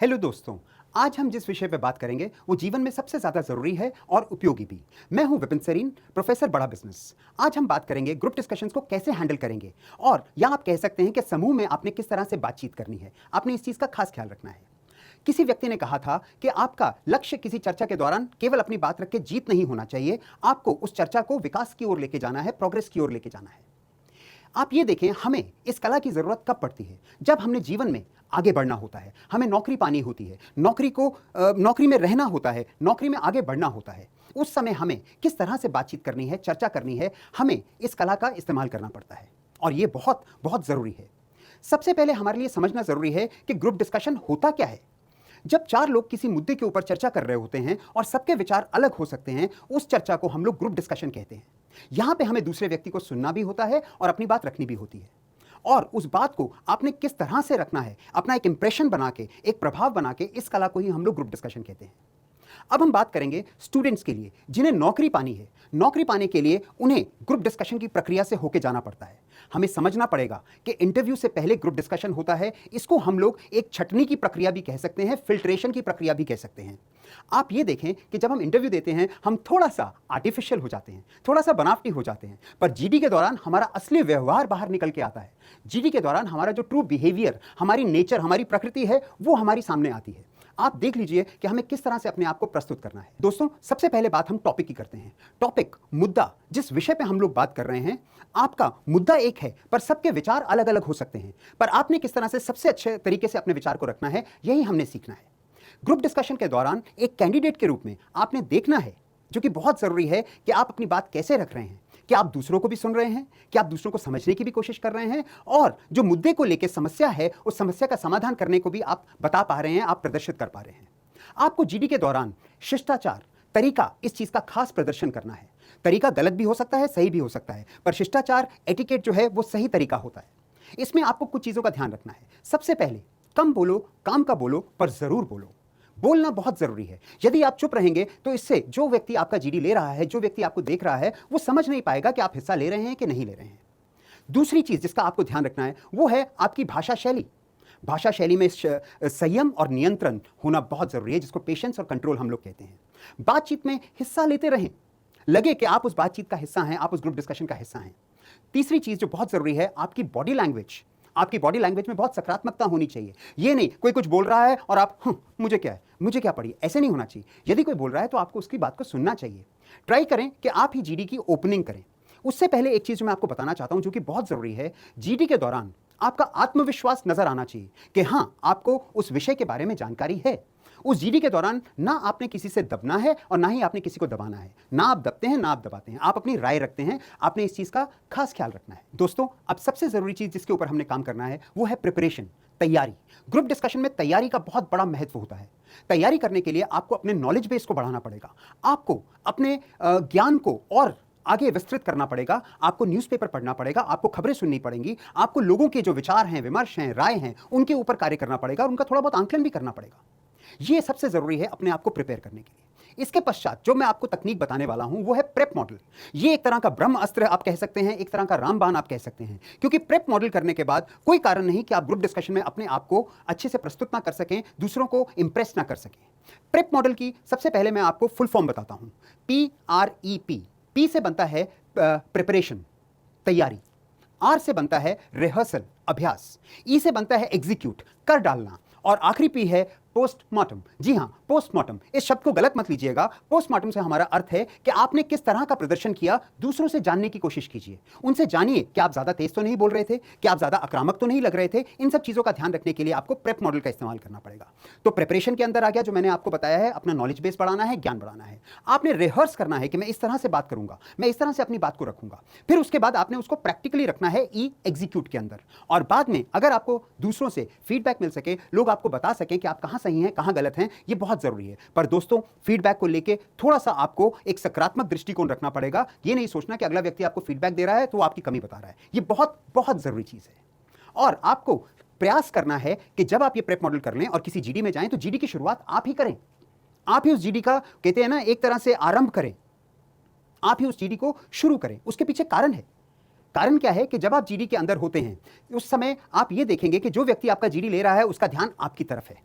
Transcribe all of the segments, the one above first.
Hello दोस्तों। आज हम जिस विषय पर बात करेंगे वो जीवन में सबसे ज्यादा जरूरी है और उपयोगी भी। मैं हूं विपिन सरीन, प्रोफेसर बड़ा बिजनेस। आज हम बात करेंगे ग्रुप डिस्कशंस को कैसे हैंडल करेंगे, और या आप कह सकते हैं कि समूह में आपने किस तरह से बातचीत करनी है। आपने इस चीज का खास ख्याल रखना है। किसी व्यक्ति ने कहा था कि आपका लक्ष्य किसी चर्चा के दौरान केवल अपनी बात रख के जीत नहीं होना चाहिए, आपको उस चर्चा को विकास की ओर लेके जाना है, प्रोग्रेस की ओर लेके जाना है। आप ये देखें, हमें इस कला की जरूरत कब पड़ती है? जब हमने जीवन में आगे बढ़ना होता है, हमें नौकरी पानी होती है, नौकरी में रहना होता है, नौकरी में आगे बढ़ना होता है। उस समय हमें किस तरह से बातचीत करनी है, चर्चा करनी है, हमें इस कला का इस्तेमाल करना पड़ता है, और ये बहुत बहुत जरूरी है। सबसे पहले हमारे लिए समझना जरूरी है कि ग्रुप डिस्कशन होता क्या है। जब चार लोग किसी मुद्दे के ऊपर चर्चा कर रहे होते हैं और सबके विचार अलग हो सकते हैं, उस चर्चा को हम लोग ग्रुप डिस्कशन कहते हैं। यहां पे हमें दूसरे व्यक्ति को सुनना भी होता है और अपनी बात रखनी भी होती है, और उस बात को आपने किस तरह से रखना है, अपना एक इंप्रेशन बना के, एक प्रभाव बना के, इस कला को ही हम लोग ग्रुप डिस्कशन कहते हैं। अब हम बात करेंगे स्टूडेंट्स के लिए, जिन्हें नौकरी पानी है। नौकरी पाने के लिए उन्हें ग्रुप डिस्कशन की प्रक्रिया से होके जाना पड़ता है। हमें समझना पड़ेगा कि इंटरव्यू से पहले ग्रुप डिस्कशन होता है। इसको हम लोग एक छटनी की प्रक्रिया भी कह सकते हैं, फिल्ट्रेशन की प्रक्रिया भी कह सकते हैं। आप ये देखें कि जब हम इंटरव्यू देते हैं, हम थोड़ा सा आर्टिफिशियल हो जाते हैं, थोड़ा सा बनावटी हो जाते हैं, पर जीडी के दौरान हमारा असली व्यवहार बाहर निकल के आता है। जीडी के दौरान हमारा जो ट्रू बिहेवियर, हमारी नेचर, हमारी प्रकृति है, वो हमारी सामने आती है। आप देख लीजिए कि हमें किस तरह से अपने आप को प्रस्तुत करना है। दोस्तों, सबसे पहले बात हम टॉपिक की करते हैं। टॉपिक, मुद्दा, जिस विषय पे हम लोग बात कर रहे हैं, आपका मुद्दा एक है, पर सबके विचार अलग अलग हो सकते हैं। पर आपने किस तरह से सबसे अच्छे तरीके से अपने विचार को रखना है, यही हमने सीखना है। ग्रुप डिस्कशन के दौरान एक कैंडिडेट के रूप में आपने देखना है, जो कि बहुत जरूरी है, कि आप अपनी बात कैसे रख रहे हैं। क्या आप दूसरों को भी सुन रहे हैं? क्या आप दूसरों को समझने की भी कोशिश कर रहे हैं? और जो मुद्दे को लेकर समस्या है, उस समस्या का समाधान करने को भी आप बता पा रहे हैं, आप प्रदर्शित कर पा रहे हैं। आपको जीडी के दौरान शिष्टाचार, तरीका, इस चीज का खास प्रदर्शन करना है। तरीका गलत भी हो सकता है, सही भी हो सकता है, पर शिष्टाचार, एटिकेट जो है, वो सही तरीका होता है। इसमें आपको कुछ चीजों का ध्यान रखना है। सबसे पहले, कम बोलो, काम का बोलो, पर जरूर बोलो। बोलना बहुत जरूरी है। यदि आप चुप रहेंगे तो इससे जो व्यक्ति आपका जीडी ले रहा है, जो व्यक्ति आपको देख रहा है, वो समझ नहीं पाएगा कि आप हिस्सा ले रहे हैं कि नहीं ले रहे हैं। दूसरी चीज जिसका आपको ध्यान रखना है, वो है आपकी भाषा शैली। भाषा शैली में संयम और नियंत्रण होना बहुत जरूरी है, जिसको पेशेंस और कंट्रोल हम लोग कहते हैं। बातचीत में हिस्सा लेते रहें, लगे कि आप उस बातचीत का हिस्सा हैं, आप उस ग्रुप डिस्कशन का हिस्सा हैं। तीसरी चीज जो बहुत जरूरी है, आपकी बॉडी लैंग्वेज। आपकी बॉडी लैंग्वेज में बहुत सकारात्मकता होनी चाहिए। ये नहीं कोई कुछ बोल रहा है और आप मुझे क्या है, मुझे क्या पड़ी, ऐसे नहीं होना चाहिए। यदि कोई बोल रहा है तो आपको उसकी बात को सुनना चाहिए। ट्राई करें कि आप ही जीडी की ओपनिंग करें। उससे पहले एक चीज मैं आपको बताना चाहता हूं, जो कि बहुत जरूरी है। जीडी के दौरान आपका आत्मविश्वास नजर आना चाहिए कि हां, आपको उस विषय के बारे में जानकारी है। उस जीडी के दौरान ना आपने किसी से दबना है और ना ही आपने किसी को दबाना है। ना आप दबते हैं, ना आप दबाते हैं, आप अपनी राय रखते हैं। आपने इस चीज का खास ख्याल रखना है। दोस्तों, अब सबसे जरूरी चीज जिसके ऊपर हमने काम करना है, वो है प्रिपरेशन, तैयारी। ग्रुप डिस्कशन में तैयारी का बहुत बड़ा महत्व होता है। तैयारी करने के लिए आपको अपने नॉलेज बेस को बढ़ाना पड़ेगा। आपको अपने ज्ञान को और आगे विस्तृत करना पड़ेगा। आपको न्यूज़पेपर पढ़ना पड़ेगा, आपको खबरें सुननी पड़ेंगी, आपको लोगों के जो विचार हैं, विमर्श हैं, राय हैं, उनके ऊपर कार्य करना पड़ेगा, और उनका थोड़ा बहुत आंकलन भी करना पड़ेगा। ये सबसे जरूरी है अपने आप को प्रिपेयर करने के लिए। इसके पश्चात जो मैं आपको तकनीक बताने वाला हूं, वो है प्रेप मॉडल। ये एक तरह का ब्रह्म अस्त्र आप कह सकते हैं, एक तरह का रामबाण आप कह सकते हैं, क्योंकि प्रेप मॉडल करने के बाद कोई कारण नहीं कि आप ग्रुप डिस्कशन में अपने आप को अच्छे से प्रस्तुत ना कर सकें, दूसरों को इंप्रेस ना कर सकें। प्रेप मॉडल की सबसे पहले मैं आपको फुल फॉर्म बताता हूं। PREP। पी से बनता है प्रिपरेशन, तैयारी। आर से बनता है रिहर्सल, अभ्यास। ई से बनता है एग्जीक्यूट, कर डालना। और आखिरी पी है पोस्टमार्टम। जी हां, पोस्टमार्टम। इस शब्द को गलत मत लीजिएगा। पोस्टमार्टम से हमारा अर्थ है कि आपने किस तरह का प्रदर्शन किया, दूसरों से जानने की कोशिश कीजिए। उनसे जानिए कि आप ज्यादा तेज तो नहीं बोल रहे थे, कि आप ज्यादा आक्रामक तो नहीं लग रहे थे। इन सब चीजों का ध्यान रखने के लिए आपको प्रेप मॉडल का इस्तेमाल करना पड़ेगा। तो प्रिपरेशन के अंदर आ गया, जो मैंने आपको बताया है, अपना नॉलेज बेस बढ़ाना है, ज्ञान बढ़ाना है। आपने रिहर्स करना है कि मैं इस तरह से बात करूंगा, मैं इस तरह से अपनी बात को रखूंगा। फिर उसके बाद आपने उसको प्रैक्टिकली रखना है, ई एग्जीक्यूट के अंदर। और बाद में अगर आपको दूसरों से फीडबैक मिल सके, लोग आपको बता सकें कि आप कहां सही हैं, कहां गलत हैं, ये बहुत जरूरी है। पर दोस्तों, फीडबैक को लेके थोड़ा सा आपको एक सकारात्मक दृष्टिकोण रखना पड़ेगा। ये नहीं सोचना कि अगला व्यक्ति आपको फीडबैक दे रहा है तो वो आपकी कमी बता रहा है। ये बहुत बहुत जरूरी चीज है। और आपको प्रयास करना है कि जब आप ये प्रेप मॉडल कर लें और किसी जीडी में जाएं, तो जीडी की शुरुआत आप ही करें। आप ही उस जीडी का, कहते हैं ना, एक तरह से आरंभ करें। आप ही उस जीडी को शुरू करें। उसके पीछे कारण है। कारण क्या है कि जब आप जीडी के अंदर होते हैं, उस समय आप ये देखेंगे कि जो व्यक्ति आपका जीडी ले रहा है, उसका ध्यान आपकी तरफ है।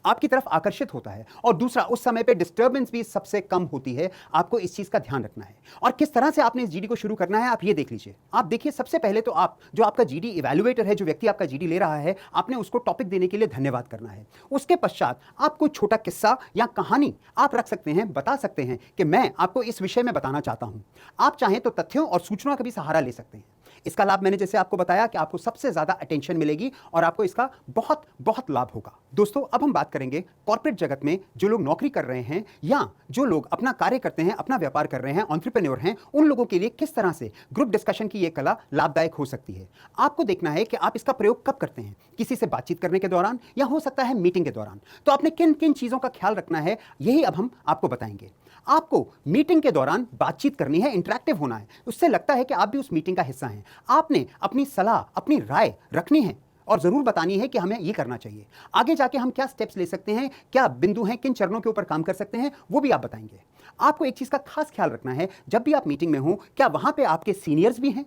आपकी तरफ आकर्षित होता है, और दूसरा उस समय पे डिस्टर्बेंस भी सबसे कम होती है। आपको इस चीज का ध्यान रखना है। और किस तरह से आपने इस जीडी को शुरू करना है आप ये देख लीजिए। आप देखिए, सबसे पहले तो आप जो आपका जीडी इवैल्यूएटर है, जो व्यक्ति आपका जीडी ले रहा है, आपने उसको टॉपिक देने के लिए धन्यवाद करना है। उसके पश्चात आप कोई छोटा किस्सा या कहानी आप रख सकते हैं, बता सकते हैं कि मैं आपको इस विषय में बताना चाहता हूं। आप चाहें तो तथ्यों और सूचना का भी सहारा ले सकते हैं। इसका लाभ मैंने जैसे आपको बताया कि आपको सबसे ज्यादा अटेंशन मिलेगी और आपको इसका बहुत बहुत लाभ होगा। दोस्तों, अब हम बात करेंगे कॉर्पोरेट जगत में जो लोग नौकरी कर रहे हैं या जो लोग अपना कार्य करते हैं, अपना व्यापार कर रहे हैं, एंटरप्रेन्योर हैं, उन लोगों के लिए किस तरह से ग्रुप डिस्कशन की यह कला लाभदायक हो सकती है। आपको देखना है कि आप इसका प्रयोग कब करते हैं, किसी से बातचीत करने के दौरान या हो सकता है मीटिंग के दौरान। तो आपने किन किन चीजों का ख्याल रखना है, यही अब हम आपको बताएंगे। आपको मीटिंग के दौरान बातचीत करनी है, इंटरैक्टिव होना है, उससे लगता है कि आप भी उस मीटिंग का हिस्सा हैं। आपने अपनी सलाह, अपनी राय रखनी है और जरूर बतानी है कि हमें ये करना चाहिए। आगे जाके हम क्या स्टेप्स ले सकते हैं, क्या बिंदु हैं, किन चरणों के ऊपर काम कर सकते हैं, वो भी आप बताएंगे। आपको एक चीज का खास ख्याल रखना है, जब भी आप मीटिंग में हो, क्या वहां पे आपके सीनियर्स भी हैं?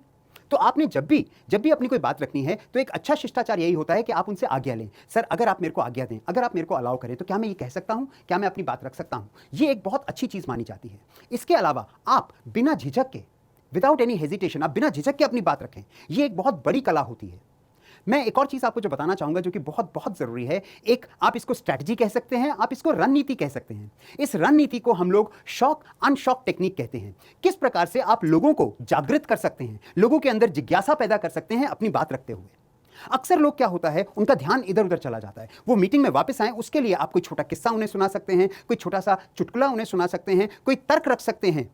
तो आपने जब भी अपनी कोई बात रखनी है तो एक अच्छा शिष्टाचार यही होता है कि आप उनसे आज्ञा लें। सर, अगर आप मेरे को आज्ञा दें, अगर आप मेरे को अलाउ करें, तो क्या मैं ये कह सकता हूं, क्या मैं अपनी बात रख सकता हूं? ये एक बहुत अच्छी चीज मानी जाती है। इसके अलावा आप बिना झिझक के, विदाउट एनी हेजिटेशन, आप बिना झिझक के अपनी बात रखें। ये एक बहुत बड़ी कला होती है। मैं एक और चीज आपको जो बताना चाहूंगा जो कि बहुत बहुत जरूरी है, एक आप इसको स्ट्रैटेजी कह सकते हैं, आप इसको रणनीति कह सकते हैं। इस रणनीति को हम लोग शॉक अनशॉक टेक्निक कहते हैं। किस प्रकार से आप लोगों को जागृत कर सकते हैं, लोगों के अंदर जिज्ञासा पैदा कर सकते हैं अपनी बात रखते हुए। अक्सर लोग क्या होता है, उनका ध्यान इधर उधर चला जाता है। वो मीटिंग में वापस आए, उसके लिए आप कोई छोटा किस्सा उन्हें सुना सकते हैं, कोई छोटा सा चुटकुला उन्हें सुना सकते हैं, कोई तर्क रख सकते हैं।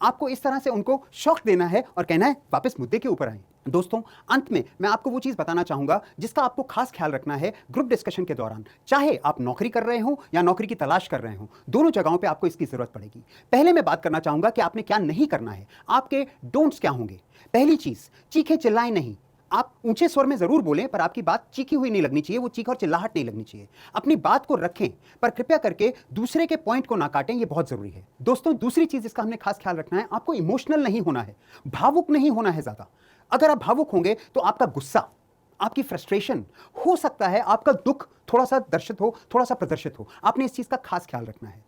आपको इस तरह से उनको शॉक देना है और कहना है वापस मुद्दे के ऊपर आए। दोस्तों, अंत में मैं आपको वो चीज बताना चाहूंगा जिसका आपको खास ख्याल रखना है ग्रुप डिस्कशन के दौरान। चाहे आप नौकरी कर रहे हो या नौकरी की तलाश कर रहे हो, दोनों जगहों पे आपको इसकी जरूरत पड़ेगी। पहले मैं बात करना चाहूंगा कि आपने क्या नहीं करना है, आपके डोंट्स क्या होंगे। पहली चीज, चीखे चिल्लाएं नहीं। आप ऊंचे स्वर में जरूर बोलें, पर आपकी बात चीखी हुई नहीं लगनी चाहिए, वो चीख और चिल्लाहट नहीं लगनी चाहिए। अपनी बात को रखें, पर कृपया करके दूसरे के पॉइंट को ना काटें, ये बहुत जरूरी है। दोस्तों, दूसरी चीज जिसका हमने खास ख्याल रखना है, आपको इमोशनल नहीं होना है, भावुक नहीं होना है ज्यादा। अगर आप भावुक होंगे तो आपका गुस्सा, आपकी फ्रस्ट्रेशन, हो सकता है आपका दुख थोड़ा सा दर्शित हो, थोड़ा सा प्रदर्शित हो। आपने इस चीज का खास ख्याल रखना है।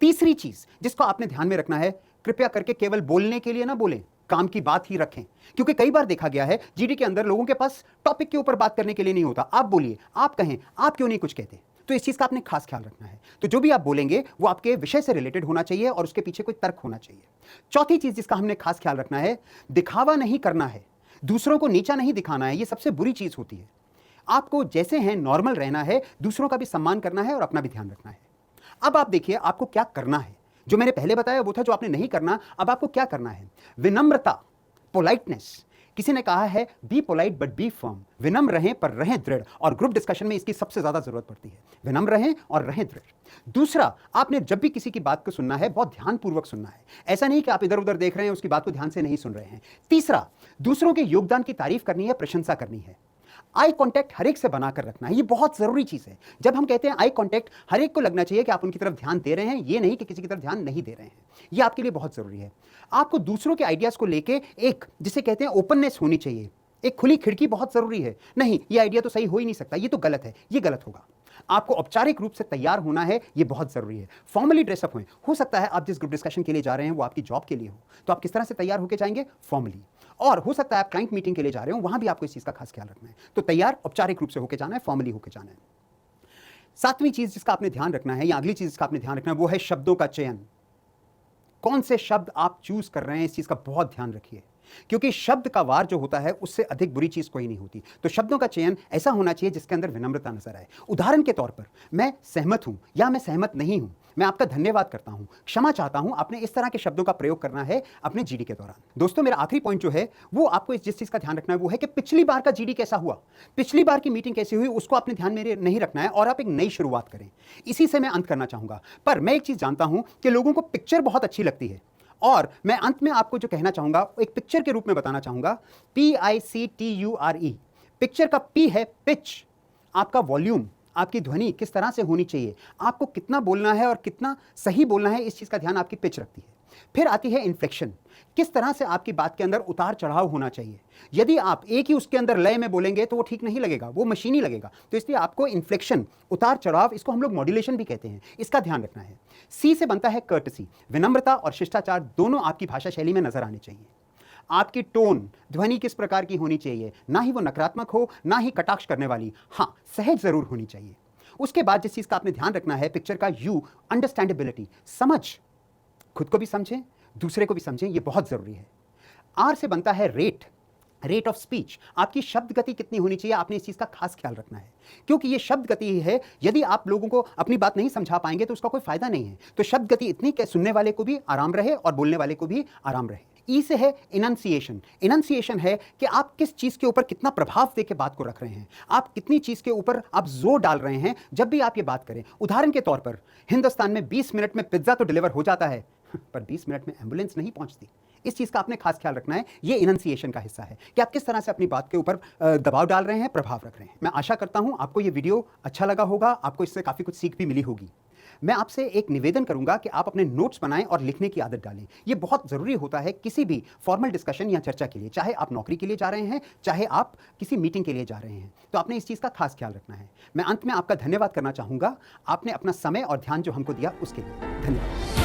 तीसरी चीज जिसको आपने ध्यान में रखना है, कृपया करके केवल बोलने के लिए ना बोलें, काम की बात ही रखें। क्योंकि कई बार देखा गया है जीडी के अंदर लोगों के पास टॉपिक के ऊपर बात करने के लिए नहीं होता। आप बोलिए, आप कहें, आप क्यों नहीं कुछ कहते। तो इस चीज का आपने खास ख्याल रखना है। तो जो भी आप बोलेंगे वो आपके विषय से रिलेटेड होना चाहिए और उसके पीछे कोई तर्क होना चाहिए। चौथी चीज जिसका हमने खास ख्याल रखना है, दिखावा नहीं करना है, दूसरों को नीचा नहीं दिखाना है। ये सबसे बुरी चीज होती है। आपको जैसे हैं नॉर्मल रहना है, दूसरों का भी सम्मान करना है और अपना भी ध्यान रखना है। अब आप देखिए आपको क्या करना है। जो मैंने पहले बताया वो था जो आपने नहीं करना, अब आपको क्या करना है। विनम्रता, पोलाइटनेस। किसी ने कहा है be polite but be firm. विनम्र रहें पर रहें दृढ़, और ग्रुप डिस्कशन में इसकी सबसे ज्यादा जरूरत पड़ती है। विनम्र रहें और रहें दृढ़। दूसरा, आपने जब भी किसी की बात को सुनना है, बहुत ध्यानपूर्वक सुनना है। ऐसा नहीं कि आप इधर उधर देख रहे हैं, उसकी बात को ध्यान से नहीं सुन रहे हैं। तीसरा, दूसरों के योगदान की तारीफ करनी है, प्रशंसा करनी है। आई कांटेक्ट हर एक से बनाकर रखना है, ये बहुत जरूरी चीज है। जब हम कहते हैं आई कांटेक्ट, हर एक को लगना चाहिए कि आप उनकी तरफ ध्यान दे रहे हैं, ये नहीं कि किसी की तरफ ध्यान नहीं दे रहे हैं। ये आपके लिए बहुत जरूरी है। आपको दूसरों के आइडियाज को लेके एक, जिसे कहते हैं ओपननेस होनी चाहिए। एक खुली खिड़की बहुत जरूरी है। नहीं, ये आइडिया तो सही हो ही नहीं सकता, ये तो गलत है, ये गलत होगा। आपको औपचारिक रूप से तैयार होना है, ये बहुत जरूरी है। फॉर्मली ड्रेसअप हों। हो सकता है आप जिस ग्रुप डिस्कशन के लिए जा रहे हैं वो आपकी जॉब के लिए हो, तो आप किस तरह से तैयार होकर जाएंगे, फॉर्मली। और हो सकता है आप क्लाइंट मीटिंग के लिए जा रहे हो, वहां भी आपको इस चीज का खास ख्याल रखना है। तो तैयार औपचारिक रूप से होकर जाना है, फॉर्मली होकर जाना है। सातवीं चीज जिसका आपने ध्यान रखना है, या अगली चीज जिसका आपने ध्यान रखना है, वो है शब्दों का चयन। कौन से शब्द आप चूज कर रहे हैं, इस चीज का बहुत ध्यान रखिए, क्योंकि शब्द का वार जो होता है उससे अधिक बुरी चीज कोई नहीं होती। तो शब्दों का चयन ऐसा होना चाहिए जिसके अंदर विनम्रता नजर आए। उदाहरण के तौर पर, मैं सहमत हूं या मैं सहमत नहीं हूं, मैं आपका धन्यवाद करता हूं, क्षमा चाहता हूं, आपने इस तरह के शब्दों का प्रयोग करना है अपने जीडी के दौरान। दोस्तों, मेरा आखिरी पॉइंट जो है वो आपको जिस चीज का ध्यान रखना है वो है कि पिछली बार का जीडी कैसा हुआ, पिछली बार की मीटिंग कैसी हुई, उसको आपने ध्यान में नहीं रखना है और आप एक नई शुरुआत करें। इसी से मैं अंत करना चाहूंगा। पर मैं एक चीज जानता हूं कि लोगों को पिक्चर बहुत अच्छी लगती है, और मैं अंत में आपको जो कहना चाहूंगा एक पिक्चर के रूप में बताना चाहूंगा। PICTURE। पिक्चर का P है पिच, आपका वॉल्यूम, आपकी ध्वनि किस तरह से होनी चाहिए, आपको कितना बोलना है और कितना सही बोलना है, इस चीज का ध्यान आपकी पिच रखती है। फिर आती है इन्फ्लेक्शन, किस तरह से आपकी बात के अंदर उतार चढ़ाव होना चाहिए। यदि आप एक ही उसके अंदर लय में बोलेंगे तो वो ठीक नहीं लगेगा, वो मशीनी लगेगा। तो इसलिए आपको इन्फ्लेक्शन, उतार चढ़ाव, इसको हम लोग मॉड्यूलेशन भी कहते हैं, इसका ध्यान रखना है। सी से बनता है कर्टसी, विनम्रता और शिष्टाचार दोनों आपकी भाषा शैली में नजर आने चाहिए। आपकी टोन, ध्वनि किस प्रकार की होनी चाहिए, ना ही वो नकारात्मक हो ना ही कटाक्ष करने वाली, हाँ सहज जरूर होनी चाहिए। उसके बाद जिस चीज का आपने ध्यान रखना है पिक्चर का यू, अंडरस्टैंडेबिलिटी, समझ, खुद को भी समझें दूसरे को भी समझें, ये बहुत जरूरी है। आर से बनता है रेट, रेट ऑफ स्पीच, आपकी शब्द गति कितनी होनी चाहिए, आपने इस चीज का खास ख्याल रखना है, क्योंकि ये शब्द गति ही है। यदि आप लोगों को अपनी बात नहीं समझा पाएंगे तो उसका कोई फायदा नहीं है। तो शब्द गति इतनी कि सुनने वाले को भी आराम रहे और बोलने वाले को भी आराम रहे। ई से है इनंसिएशन, इनंसिएशन है कि आप किस चीज के ऊपर कितना प्रभाव दे के बात को रख रहे हैं, आप कितनी चीज के ऊपर आप जोर डाल रहे हैं जब भी आप ये बात करें। उदाहरण के तौर पर हिंदुस्तान में 20 मिनट में पिज्जा तो डिलीवर हो जाता है, पर 20 मिनट में एम्बुलेंस नहीं पहुंचती। इस चीज का आपने खास ख्याल रखना है। ये इनंसिएशन का हिस्सा है कि आप किस तरह से अपनी बात के ऊपर दबाव डाल रहे हैं, प्रभाव रख रहे हैं। मैं आशा करता हूं आपको ये वीडियो अच्छा लगा होगा, आपको इससे काफी कुछ सीख भी मिली होगी। मैं आपसे एक निवेदन करूंगा कि आप अपने नोट्स बनाएं और लिखने की आदत डालें। ये बहुत जरूरी होता है किसी भी फॉर्मल डिस्कशन या चर्चा के लिए, चाहे आप नौकरी के लिए जा रहे हैं, चाहे आप किसी मीटिंग के लिए जा रहे हैं, तो आपने इस चीज का खास ख्याल रखना है। मैं अंत में आपका धन्यवाद करना चाहूंगा, आपने अपना समय और ध्यान जो हमको दिया उसके लिए धन्यवाद।